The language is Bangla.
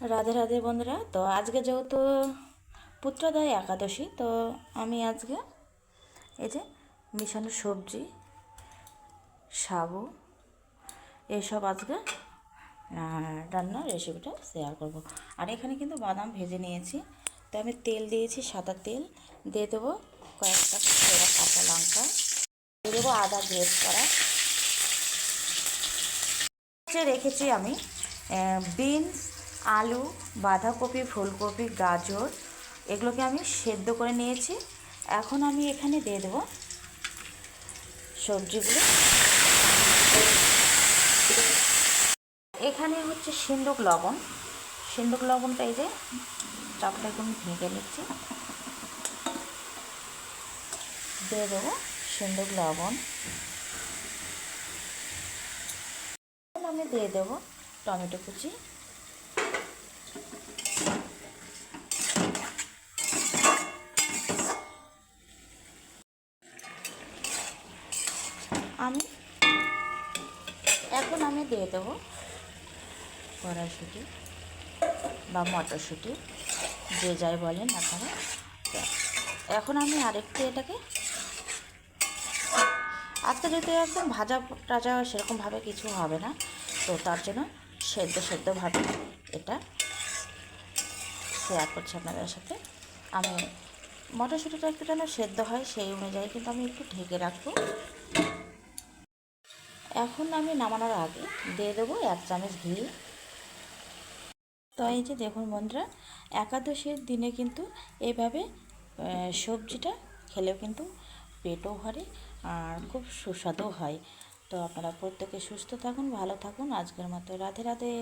রাধে রাধে বন্ধুরা। তো আজকে যেহেতু পুত্রদায় একাদশী, তো আমি আজকে এই যে মিশানো সবজি, সাবু, এসব আজকে রান্নার রেসিপিটা শেয়ার করব। আর এখানে কিন্তু বাদাম ভেজে নিয়েছি। তো আমি তেল দিয়েছি, সাদা তেল দিয়ে দেবো, কয়েকটা সেরা কাঁচা লঙ্কা দিয়ে দেবো, আদা গ্রেট করা রেখেছি আমি, বিনস, আলু, বাঁধাকপি, ফুলকপি, গাজর, এগুলোকে আমি সেদ্ধ করে নিয়েছি। এখন আমি এখানে দিয়ে দেবো সবজিগুলো। এখানে হচ্ছে সিন্দুক লবণ, সিন্দুক লবণটা এই যে চাপটা একদম ভেঙে নিচ্ছি, দিয়ে দেবো সিন্দুক লবণ। আমি দিয়ে দেবো টমেটো কুচি, আমি এখন দিয়ে দেবো কড়াইশুঁটি বা মটরশুঁটি, যে যাই বলেন আপনারা। এখন আমি আরেকটু এটাকে, আজকে যেহেতু একদম ভাজা টাজা সেরকমভাবে কিছু হবে না, তো তার জন্য সেদ্ধভাবে এটা শেয়ার করছি আপনাদের সাথে। আমি মটরশুঁটিটা একটু যেন সেদ্ধ হয় সেই অনুযায়ী কিন্তু আমি একটু ঢেকে রাখবো। এখন আমি নামানোর আগে দিয়ে দেবো 1 চামচ ঘি। তো এই যে দেখুন বন্ধুরা, একাদশীর দিনে কিন্তু এইভাবে সবজিটা খেলেও কিন্তু পেটও ভরে আর খুব সুস্বাদু হয়। তো আপনারা প্রত্যেকে সুস্থ থাকুন, ভালো থাকুন। আজকের মতো রাধে রাধে।